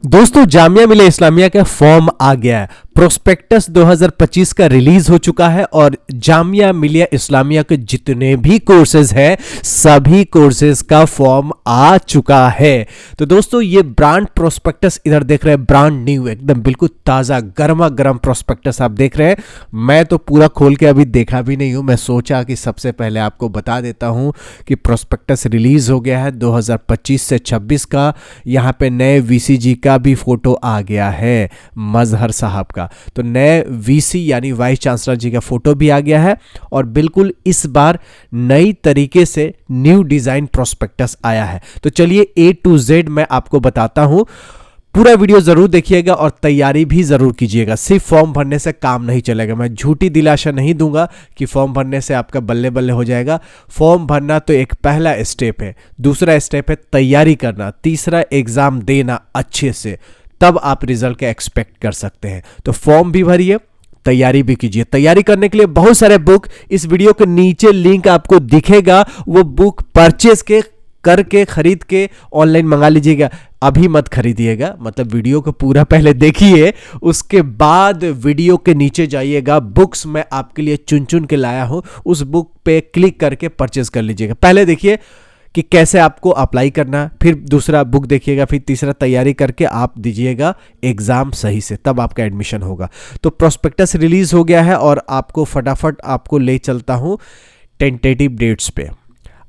दोस्तों जामिया मिलिया इस्लामिया का फॉर्म आ गया है। प्रोस्पेक्टस 2025 का रिलीज हो चुका है और जामिया मिलिया इस्लामिया के जितने भी कोर्सेज हैं सभी कोर्सेज का फॉर्म आ चुका है। तो दोस्तों ये ब्रांड प्रोस्पेक्टस इधर देख रहे हैं, ब्रांड न्यू एकदम बिल्कुल ताज़ा गर्मा गर्म प्रोस्पेक्टस आप देख रहे हैं। मैं तो पूरा खोल के अभी देखा भी नहीं हूं, मैं सोचा कि सबसे पहले आपको बता देता हूं कि प्रोस्पेक्टस रिलीज हो गया है 2025 से 26 का। यहाँ पे नए वीसीजी का भी फोटो आ गया है, मजहर साहब का। तो नए वीसी यानी वाइस चांसलर जी का फोटो भी आ गया है और बिल्कुल इस बार नई तरीके से न्यू डिजाइन प्रोस्पेक्टस आया है। तो चलिए A to Z मैं आपको बताता हूं, पूरा वीडियो जरूर देखिएगा और तैयारी भी जरूर कीजिएगा। सिर्फ फॉर्म भरने से काम नहीं चलेगा, मैं झूठी दिलासा नहीं दूंगा कि फॉर्म भरने से आपका बल्ले बल्ले हो जाएगा। फॉर्म भरना तो एक पहला स्टेप है, दूसरा स्टेप है तैयारी करना, तीसरा एग्जाम देना अच्छे से, तब आप रिजल्ट का एक्सपेक्ट कर सकते हैं। तो फॉर्म भी भरिए, तैयारी भी कीजिए। तैयारी करने के लिए बहुत सारे बुक इस वीडियो के नीचे लिंक आपको दिखेगा, वो बुक परचेज करके खरीद के ऑनलाइन मंगा लीजिएगा। अभी मत खरीदिएगा, मतलब वीडियो को पूरा पहले देखिए, उसके बाद वीडियो के नीचे जाइएगा। बुक्स मैं आपके लिए चुन चुन के लाया हूं, उस बुक पे क्लिक करके परचेज कर लीजिएगा। पहले देखिए कि कैसे आपको अप्लाई करना, फिर दूसरा बुक देखिएगा, फिर तीसरा तैयारी करके आप दीजिएगा एग्जाम सही से, तब आपका एडमिशन होगा। तो प्रोस्पेक्टस रिलीज हो गया है और आपको फटाफट आपको ले चलता हूं टेंटेटिव डेट्स पे।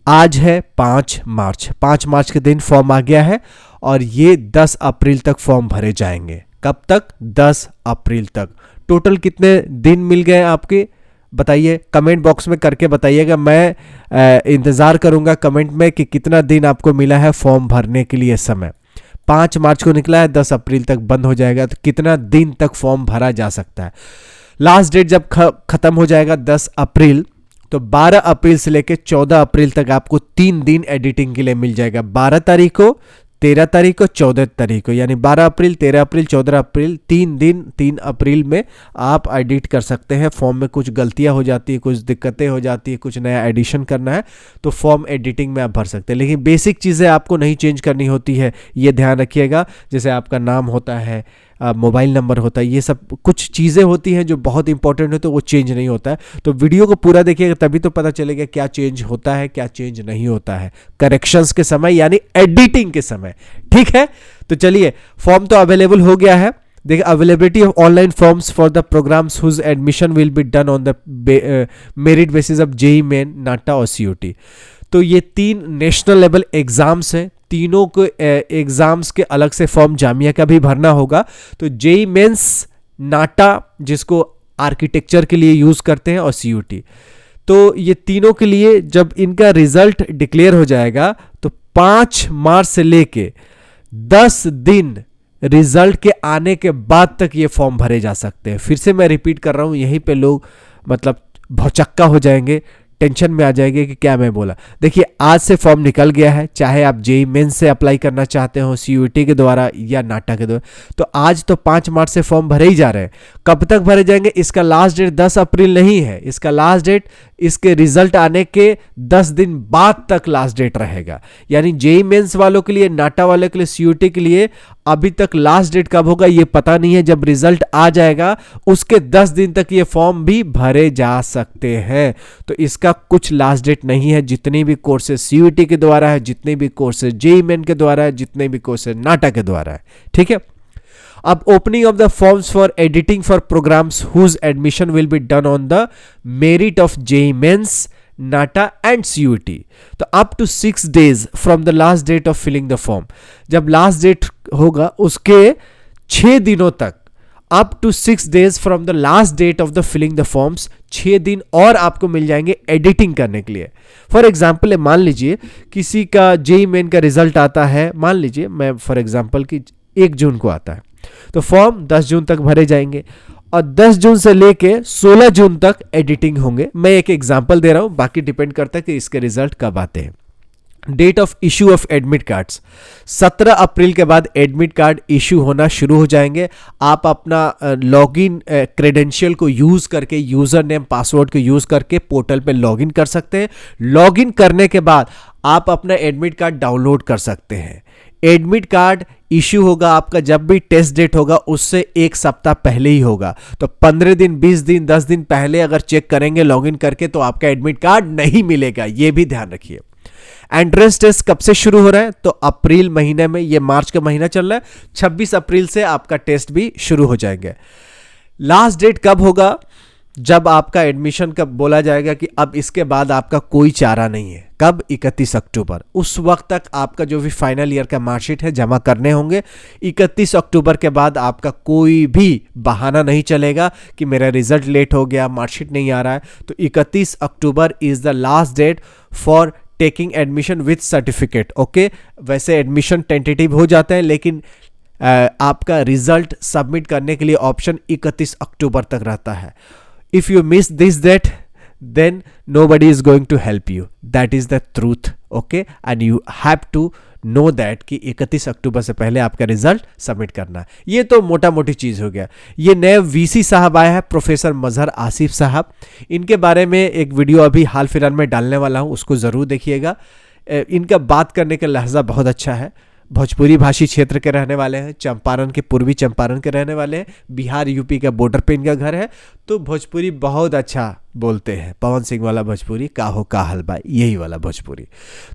आज है 5 मार्च, 5 मार्च के दिन फॉर्म आ गया है और ये 10 अप्रैल तक फॉर्म भरे जाएंगे। कब तक? 10 अप्रैल तक। टोटल कितने दिन मिल गए आपके बताइए, कमेंट बॉक्स में करके बताइएगा। मैं इंतज़ार करूंगा कमेंट में कि कितना दिन आपको मिला है फॉर्म भरने के लिए समय। 5 मार्च को निकला है, 10 अप्रैल तक बंद हो जाएगा, तो कितना दिन तक फॉर्म भरा जा सकता है। लास्ट डेट जब खत्म हो जाएगा 10 अप्रैल, तो 12 अप्रैल से लेकर 14 अप्रैल तक आपको 3 दिन एडिटिंग के लिए मिल जाएगा। 12 तारीख को, 13 तारीख को, 14 तारीख को, यानी 12 अप्रैल, 13 अप्रैल, 14 अप्रैल, 3 दिन। 3 अप्रैल में आप एडिट कर सकते हैं। फॉर्म में कुछ गलतियां हो जाती है, कुछ दिक्कतें हो जाती है, कुछ नया एडिशन करना है तो फॉर्म एडिटिंग में आप भर सकते हैं। लेकिन बेसिक चीज़ें आपको नहीं चेंज करनी होती है, ये ध्यान रखिएगा। जैसे आपका नाम होता है, मोबाइल नंबर होता है, ये सब कुछ चीज़ें होती हैं जो बहुत इंपॉर्टेंट है, तो वो चेंज नहीं होता है। तो वीडियो को पूरा देखिएगा, तभी तो पता चलेगा क्या चेंज होता है क्या चेंज नहीं होता है करेक्शंस के समय यानी एडिटिंग के समय। ठीक है, तो चलिए फॉर्म तो अवेलेबल हो गया है। देखिए, availability of online forms for the programmes whose admission will be done on the merit basis of JEE Main, NATA और सीयूटी। तो ये 3 नेशनल लेवल एग्जाम्स हैं, तीनों को एग्जाम्स के अलग से फॉर्म जामिया का भी भरना होगा। तो जेईई मेंस, नाटा जिसको आर्किटेक्चर के लिए यूज करते हैं, और सीयूटी, तो ये तीनों के लिए जब इनका रिजल्ट डिक्लेयर हो जाएगा तो 5 मार्च से लेके 10 दिन रिजल्ट के आने के बाद तक ये फॉर्म भरे जा सकते हैं। फिर से मैं रिपीट कर रहा हूं, यहीं पे लोग मतलब भौचक्का हो जाएंगे, टेंशन में आ जाएंगे कि क्या मैं बोला। देखिए, आज से फॉर्म निकल गया है, चाहे आप जेईई मेंस से अप्लाई करना चाहते हो सीयूटी के द्वारा या नाटा के द्वारा, तो आज तो 5 मार्च से फॉर्म भरे ही जा रहे हैं। कब तक भरे जाएंगे? इसका लास्ट डेट 10 अप्रैल नहीं है, इसका लास्ट डेट इसके रिजल्ट आने के 10 दिन बाद तक लास्ट डेट रहेगा। यानी जेईई मेंस वालों के लिए, नाटा वालों के लिए, सीयूटी के लिए अभी तक लास्ट डेट कब होगा ये पता नहीं है। जब रिजल्ट आ जाएगा उसके 10 दिन तक ये फॉर्म भी भरे जा सकते हैं। तो इसका कुछ लास्ट डेट नहीं है। जितने भी कोर्सेज सीयूटी के द्वारा है, जितने भी कोर्सेज जेईई मेन के द्वारा है, जितने भी कोर्सेज नाटा के द्वारा है, ठीक है। अब opening of the forms for editing for programmes whose admission will be done on the merit of JEE Mains, NATA and CUET. तो up to 6 days from the last date of filling the form, जब last date होगा उसके 6 दिनों तक, up to 6 days from the last date of the filling the forms, 6 दिन और आपको मिल जाएंगे एडिटिंग करने के लिए। फॉर एग्जाम्पल, मान लीजिए किसी का जेईई मेन का रिजल्ट आता है, मान लीजिए मैं फॉर एग्जाम्पल कि 1 जून को आता है, तो फॉर्म 10 जून तक भरे जाएंगे और 10 जून से लेके 16 जून तक एडिटिंग होंगे। मैं एक एग्जांपल दे रहा हूं, बाकी डिपेंड करता है कि इसके रिजल्ट कब आते हैं। Date of issue of admit cards, 17 अप्रैल के बाद एडमिट कार्ड इशू होना शुरू हो जाएंगे। आप अपना लॉगिन क्रेडेंशियल को यूज करके, यूजर नेम पासवर्ड को यूज करके पोर्टल पे लॉगिन कर सकते हैं। लॉगिन करने के बाद आप अपना एडमिट कार्ड डाउनलोड कर सकते हैं। एडमिट कार्ड इश्यू होगा आपका जब भी टेस्ट डेट होगा उससे एक सप्ताह पहले ही होगा। तो 15 दिन, 20 दिन, 10 दिन पहले अगर चेक करेंगे लॉगिन करके तो आपका एडमिट कार्ड नहीं मिलेगा, ये भी ध्यान रखिए। एंट्रेंस टेस्ट कब से शुरू हो रहा है? तो अप्रैल महीने में, ये मार्च का महीना चल रहा है, 26 अप्रैल से आपका टेस्ट भी शुरू हो जाएंगे। लास्ट डेट कब होगा? जब आपका एडमिशन कब बोला जाएगा कि अब इसके बाद आपका कोई चारा नहीं है। कब? 31 अक्टूबर। उस वक्त तक आपका जो भी फाइनल ईयर का मार्कशीट है जमा करने होंगे। 31 अक्टूबर के बाद आपका कोई भी बहाना नहीं चलेगा कि मेरा रिजल्ट लेट हो गया, मार्कशीट नहीं आ रहा है। तो 31 October is the last date for taking admission with certificate. Okay, वैसे एडमिशन टेंटेटिव हो जाता है लेकिन आपका रिजल्ट सबमिट करने के लिए ऑप्शन 31 अक्टूबर तक रहता है। If you miss this date, then nobody is going to help you. That is the truth, okay? And you have to know that कि 31 अक्टूबर से पहले आपका रिजल्ट सबमिट करना है। ये तो मोटा मोटी चीज़ हो गया। ये नए वीसी साहब आए हैं, प्रोफेसर मजहर आसिफ साहब। इनके बारे में एक वीडियो अभी हाल फिलहाल में डालने वाला हूँ, उसको ज़रूर देखिएगा। इनका बात करने का लहजा बहुत अच्छा है। भोजपुरी भाषी क्षेत्र के रहने वाले हैं, चंपारण के, पूर्वी चंपारण के रहने वाले हैं। बिहार यूपी का बॉर्डर पे इनका घर है, तो भोजपुरी बहुत अच्छा बोलते हैं। पवन सिंह वाला भोजपुरी, का हो का हलवा, यही वाला भोजपुरी।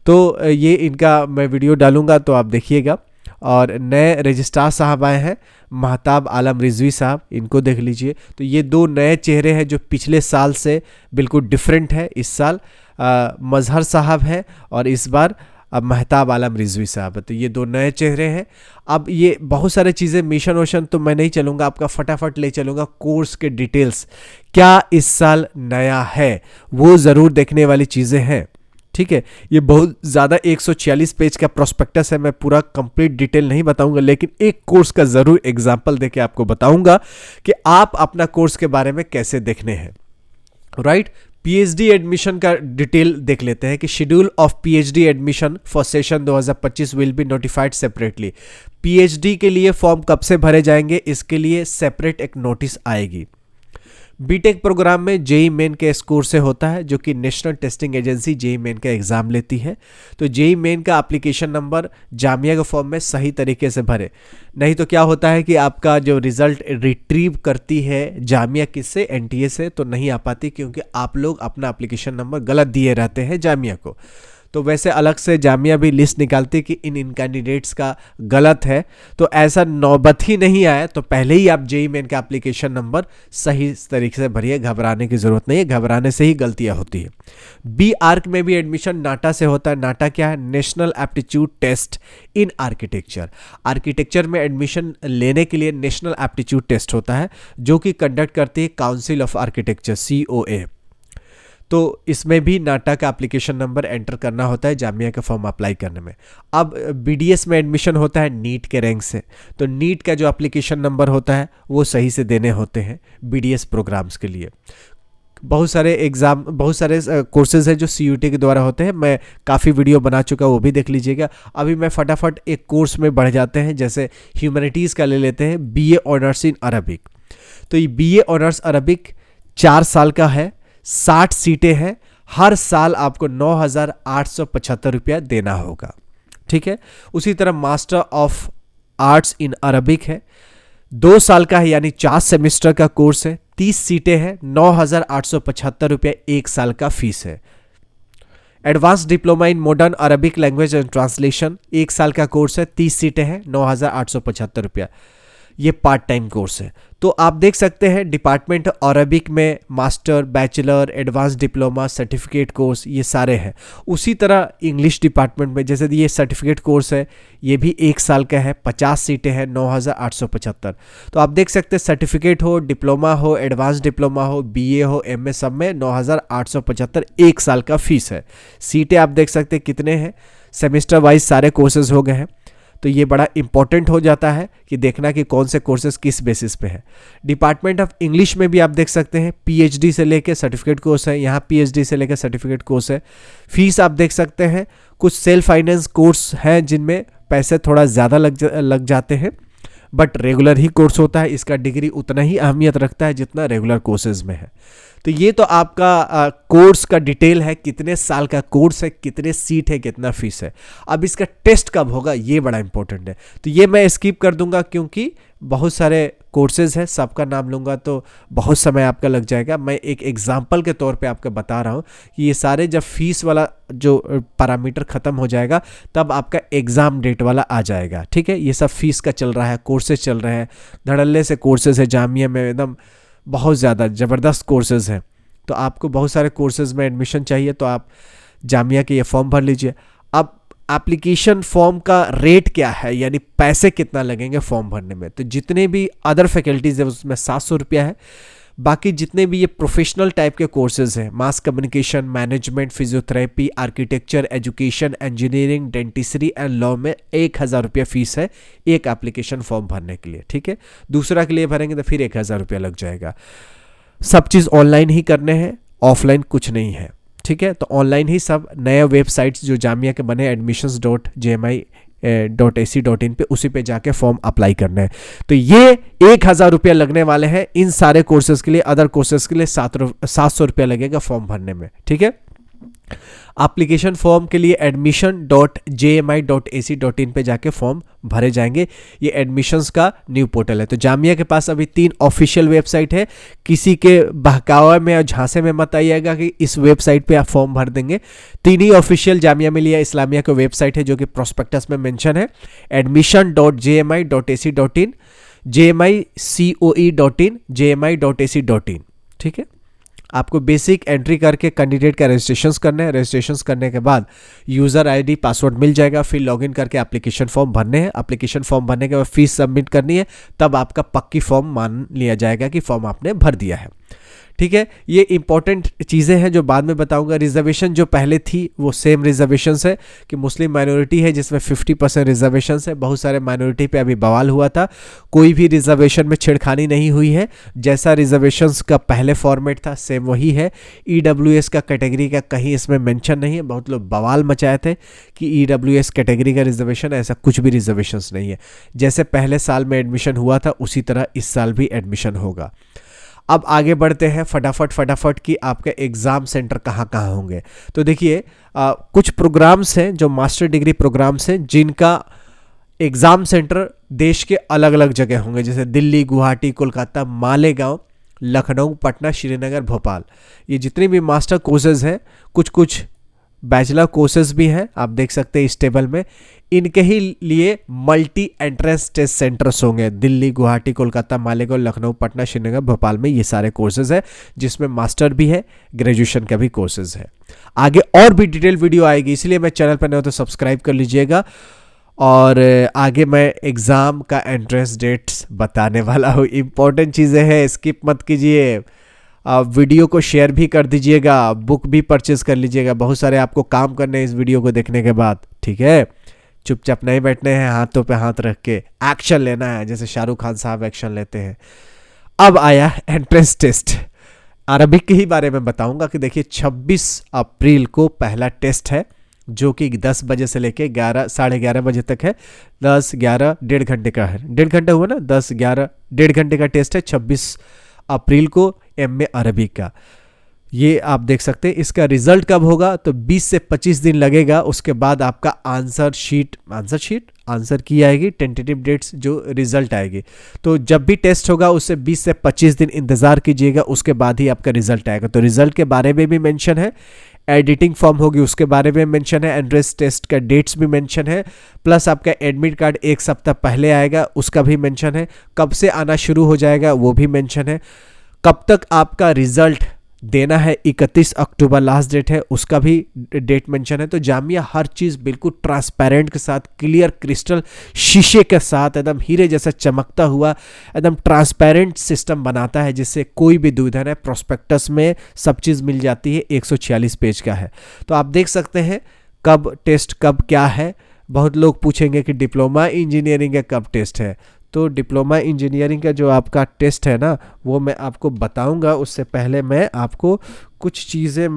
तो ये इनका मैं वीडियो डालूंगा तो आप देखिएगा। और नए रजिस्ट्रार साहब आए हैं, महताब आलम रिजवी साहब, इनको देख लीजिए। तो ये दो नए चेहरे हैं जो पिछले साल से बिल्कुल डिफरेंट है। इस साल मजहर साहब है और इस बार अब महताब आलम रिजवी साहब। तो ये दो नए चेहरे हैं। अब ये बहुत सारे चीज़ें, मिशन वोशन तो मैं नहीं चलूँगा, आपका फटाफट ले चलूँगा। कोर्स के डिटेल्स क्या इस साल नया है वो ज़रूर देखने वाली चीज़ें हैं, ठीक है। ये बहुत ज़्यादा 146 पेज का प्रोस्पेक्टस है, मैं पूरा कंप्लीट डिटेल नहीं बताऊंगा, लेकिन एक कोर्स का ज़रूर एग्जाम्पल देके आपको बताऊंगा कि आप अपना कोर्स के बारे में कैसे देखने हैं, राइट। पीएचडी एडमिशन का डिटेल देख लेते हैं कि schedule of PhD admission for session 2025 will be notified separately. PhD के लिए फॉर्म कब से भरे जाएंगे, इसके लिए सेपरेट एक नोटिस आएगी। बीटेक प्रोग्राम में जेई मेन के स्कोर से होता है, जो कि national testing agency JEE Main का एग्जाम लेती है। तो जेई मेन का एप्लीकेशन नंबर जामिया के फॉर्म में सही तरीके से भरे, नहीं तो क्या होता है कि आपका जो रिजल्ट रिट्रीव करती है जामिया किससे, एनटीए से, तो नहीं आ पाती, क्योंकि आप लोग अपना एप्लीकेशन नंबर गलत दिए रहते हैं जामिया को। तो वैसे अलग से जामिया भी लिस्ट निकालती कि इन कैंडिडेट्स का गलत है। तो ऐसा नौबत ही नहीं आया, तो पहले ही आप जेई मेन का एप्लीकेशन नंबर सही तरीके से भरिए, घबराने की ज़रूरत नहीं है, घबराने से ही गलतियां होती है। बी आर्क में भी एडमिशन नाटा से होता है। नाटा क्या है? National aptitude test in architecture. Architecture में एडमिशन लेने के लिए नेशनल एप्टीट्यूड टेस्ट होता है, जो कि कंडक्ट करती है काउंसिल ऑफ आर्किटेक्चर, COA। तो इसमें भी नाटा का एप्लीकेशन नंबर एंटर करना होता है जामिया का फॉर्म अप्लाई करने में। अब बीडीएस में एडमिशन होता है नीट के रैंक से, तो नीट का जो एप्लीकेशन नंबर होता है वो सही से देने होते हैं बीडीएस प्रोग्राम्स के लिए। बहुत सारे एग्ज़ाम, बहुत सारे कोर्सेज हैं जो CUT के द्वारा होते हैं, मैं काफ़ी वीडियो बना चुका, वो भी देख लीजिएगा। अभी मैं फटाफट एक कोर्स में बढ़ जाते हैं, जैसे ह्यूमैनिटीज़ का ले लेते हैं, BA ऑनर्स इन अरबिक। तो ये BA ऑनर्स अरबिक 4 साल का है, 60 सीटें हैं, हर साल आपको 9,875 रुपया देना होगा, ठीक है। उसी तरह master of arts in Arabic है, 2 साल का है, यानी 4 सेमेस्टर का कोर्स है, 30 सीटें हैं, 9,875 रुपया 1 साल का फीस है। Advance diploma in modern Arabic language and translation 1 साल का कोर्स है, 30 सीटें हैं, 9,875 रुपया। ये पार्ट टाइम कोर्स है। तो आप देख सकते हैं डिपार्टमेंट अरबिक में master, bachelor, advance diploma, certificate course, ये सारे हैं। उसी तरह इंग्लिश डिपार्टमेंट में जैसे ये सर्टिफिकेट कोर्स है, ये भी 1 साल का है, 50 सीटें हैं, 9,875। तो आप देख सकते हैं सर्टिफिकेट हो, डिप्लोमा हो, एडवांस डिप्लोमा हो, BA हो, MA, सब में 9,875 1 साल का फीस है। सीटें आप देख सकते हैं कितने हैं, सेमेस्टर वाइज सारे कोर्सेज हो गए हैं। तो ये बड़ा इंपॉर्टेंट हो जाता है कि देखना कि कौन से कोर्सेज किस बेसिस पे है। डिपार्टमेंट ऑफ इंग्लिश में भी आप देख सकते हैं PhD से लेके सर्टिफिकेट कोर्स है, यहाँ PhD से लेकर सर्टिफिकेट कोर्स है। फीस आप देख सकते हैं, कुछ सेल्फ फाइनेंस कोर्स हैं जिनमें पैसे थोड़ा ज़्यादा लग जाते हैं। बट रेगुलर ही कोर्स होता है, इसका डिग्री उतना ही अहमियत रखता है जितना रेगुलर कोर्सेज में है। तो ये तो आपका कोर्स का डिटेल है, कितने साल का कोर्स है, कितने सीट है, कितना फीस है। अब इसका टेस्ट कब होगा ये बड़ा इंपॉर्टेंट है, तो ये मैं स्किप कर दूंगा क्योंकि बहुत सारे कोर्सेज है, सबका नाम लूँगा तो बहुत समय आपका लग जाएगा। मैं एक एग्जांपल के तौर पे आपको बता रहा हूँ कि ये सारे जब फीस वाला जो पैरामीटर ख़त्म हो जाएगा तब आपका एग्ज़ाम डेट वाला आ जाएगा, ठीक है। ये सब फीस का चल रहा है, कोर्सेज चल रहे हैं, धड़ल्ले से कोर्सेज है जामिया में, एकदम बहुत ज़्यादा ज़बरदस्त कोर्सेज हैं। तो आपको बहुत सारे कोर्सेज में एडमिशन चाहिए तो आप जामिया के ये फॉर्म भर लीजिए। अब एप्लीकेशन फॉर्म का रेट क्या है, यानी पैसे कितना लगेंगे फॉर्म भरने में, तो जितने भी अदर फैकल्टीज़ है उसमें 700 रुपया है। बाकी जितने भी ये प्रोफेशनल टाइप के कोर्सेज हैं, mass communication, management, physiotherapy, architecture, education, engineering, dentistry and law में 1000 रुपया फीस है एक एप्लीकेशन फॉर्म भरने के लिए, ठीक है। दूसरा के लिए भरेंगे तो फिर 1000 रुपया लग जाएगा। सब चीज़ ऑनलाइन ही करने हैं, ऑफलाइन कुछ नहीं है, ठीक है। तो ऑनलाइन ही सब नए वेबसाइट्स जो जामिया के बने admissions.jmi.ac.in पे, उसी पे जाके फॉर्म अप्लाई करना है। तो ये 1000 रुपया लगने वाले हैं इन सारे कोर्सेज के लिए। अदर कोर्सेज के लिए 700 रुपया लगेगा फॉर्म भरने में, ठीक है। एप्लीकेशन फॉर्म के लिए admission.jmi.ac.in पे जाके फॉर्म भरे जाएंगे। ये एडमिशन्स का न्यू पोर्टल है। तो जामिया के पास अभी 3 ऑफिशियल वेबसाइट है, किसी के बहकावे में और झांसे में मत आइएगा कि इस वेबसाइट पे आप फॉर्म भर देंगे। 3 ही ऑफिशियल जामिया मिलिया इस्लामिया का वेबसाइट है जो कि प्रोस्पेक्टस में मेंशन है, admission.jmi.ac.in, jmicoe.in, jmi.ac.in, ठीक है। आपको बेसिक एंट्री करके कैंडिडेट का रजिस्ट्रेशन करना है। रजिस्ट्रेशन करने के बाद यूज़र आईडी पासवर्ड मिल जाएगा, फिर लॉगिन करके एप्लीकेशन फॉर्म भरने हैं। एप्लीकेशन फॉर्म भरने के बाद फीस सबमिट करनी है, तब आपका पक्की फॉर्म मान लिया जाएगा कि फॉर्म आपने भर दिया है, ठीक है। ये इंपॉर्टेंट चीज़ें हैं जो बाद में बताऊंगा। रिजर्वेशन जो पहले थी वो सेम रिजर्वेशन है कि मुस्लिम माइनॉरिटी है जिसमें 50% रिजर्वेशन है। बहुत सारे माइनॉरिटी पे अभी बवाल हुआ था, कोई भी रिजर्वेशन में छेड़खानी नहीं हुई है। जैसा रिजर्वेशंस का पहले फॉर्मेट था सेम वही है। EWS का कैटेगरी का कहीं इसमें मेंशन नहीं है। बहुत लोग बवाल मचाए थे कि EWS कैटेगरी का रिजर्वेशन, ऐसा कुछ भी रिजर्वेशंस नहीं है। जैसे पहले साल में एडमिशन हुआ था उसी तरह इस साल भी एडमिशन होगा। अब आगे बढ़ते हैं फटाफट कि आपके एग्ज़ाम सेंटर कहाँ कहाँ होंगे। तो देखिए कुछ प्रोग्राम्स हैं जो मास्टर डिग्री प्रोग्राम्स हैं जिनका एग्ज़ाम सेंटर देश के अलग अलग जगह होंगे, जैसे दिल्ली, गुवाहाटी, कोलकाता, मालेगांव, लखनऊ, पटना, श्रीनगर, भोपाल। ये जितने भी मास्टर कोर्सेज हैं, कुछ बैचलर कोर्सेज भी हैं, आप देख सकते हैं इस टेबल में। इनके ही लिए मल्टी एंट्रेंस टेस्ट सेंटर्स होंगे दिल्ली, गुवाहाटी, कोलकाता, मालेगांव, लखनऊ, पटना, श्रीनगर, भोपाल में। ये सारे कोर्सेज है जिसमें मास्टर भी है, ग्रेजुएशन का भी कोर्सेज है। आगे और भी डिटेल वीडियो आएगी, इसलिए मैं चैनल पर नए हो तो सब्सक्राइब कर लीजिएगा। और आगे मैं एग्ज़ाम का एंट्रेंस डेट्स बताने वाला हूँ। इंपॉर्टेंट चीज़ें हैं, स्किप मत कीजिए। वीडियो को शेयर भी कर दीजिएगा, बुक भी परचेज कर लीजिएगा। बहुत सारे आपको काम करने हैं इस वीडियो को देखने के बाद, ठीक है। चुपचाप नहीं बैठने हैं, हाथों पे हाथ रख के एक्शन लेना है, जैसे शाहरुख खान साहब एक्शन लेते हैं। अब आया एंट्रेंस टेस्ट। अरबिक के ही बारे में बताऊंगा कि देखिए 26 अप्रैल को पहला टेस्ट है जो कि 10 बजे से लेके साढ़े 11 बजे तक है। 10, 11, 1.5 घंटे का है। 1.5 घंटा हुआ ना, 10, 11, 1.5 घंटे का टेस्ट है 26 अप्रैल को MA अरबिक का। ये आप देख सकते हैं। इसका रिजल्ट कब होगा तो 20 से 25 दिन लगेगा। उसके बाद आपका आंसर की आएगी, टेंटेटिव डेट्स जो रिजल्ट आएगी। तो जब भी टेस्ट होगा उससे 20 से 25 दिन इंतज़ार कीजिएगा, उसके बाद ही आपका रिजल्ट आएगा। तो रिजल्ट के बारे में भी मेंशन है, एडिटिंग फॉर्म होगी उसके बारे में मेंशन है, एंट्रेंस टेस्ट का डेट्स भी मेंशन है, प्लस आपका एडमिट कार्ड 1 सप्ताह पहले आएगा उसका भी मेंशन है, कब से आना शुरू हो जाएगा वो भी मेंशन है, कब तक आपका रिजल्ट देना है 31 अक्टूबर लास्ट डेट है उसका भी डेट मेंशन है। तो जामिया हर चीज़ बिल्कुल ट्रांसपेरेंट के साथ, क्लियर क्रिस्टल शीशे के साथ, एकदम हीरे जैसा चमकता हुआ एकदम ट्रांसपेरेंट सिस्टम बनाता है जिससे कोई भी दुविधा नहीं। प्रोस्पेक्टस में सब चीज़ मिल जाती है, 146 पेज का है। तो आप देख सकते हैं कब टेस्ट कब क्या है। बहुत लोग पूछेंगे कि डिप्लोमा इंजीनियरिंग का कब टेस्ट है। तो डिप्लोमा इंजीनियरिंग का जो आपका टेस्ट है ना वो मैं आपको बताऊंगा। उससे पहले मैं आपको कुछ चीज़ें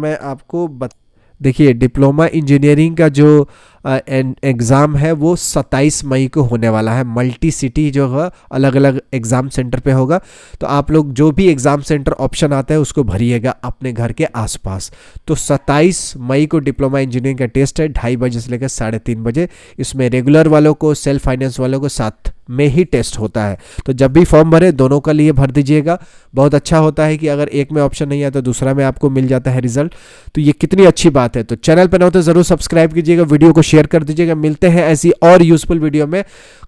देखिए डिप्लोमा इंजीनियरिंग का जो एग्ज़ाम है वो 27 मई को होने वाला है। मल्टी सिटी जो है अलग अलग एग्ज़ाम सेंटर पे होगा, तो आप लोग जो भी एग्ज़ाम सेंटर ऑप्शन आता है उसको भरिएगा अपने घर के आसपास। तो 27 मई को डिप्लोमा इंजीनियरिंग का टेस्ट है 2:30 बजे से लेकर 3:30 बजे। इसमें रेगुलर वालों को, सेल्फ फाइनेंस वालों को साथ में ही टेस्ट होता है। तो जब भी फॉर्म भरे दोनों का लिए भर दीजिएगा। बहुत अच्छा होता है कि अगर एक में ऑप्शन नहीं है तो दूसरा में आपको मिल जाता है रिजल्ट। तो ये कितनी अच्छी बात है। तो चैनल पर ना हो तो ज़रूर सब्सक्राइब कीजिएगा, वीडियो को शेयर कर दीजिएगा। मिलते हैं ऐसी और यूजफुल वीडियो में।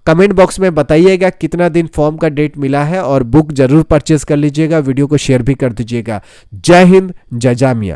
कमेंट बॉक्स में बताइएगा कितना दिन फॉर्म का डेट मिला है, और बुक जरूर परचेज कर लीजिएगा। वीडियो को शेयर भी कर दीजिएगा। जय हिंद, जय जामिया।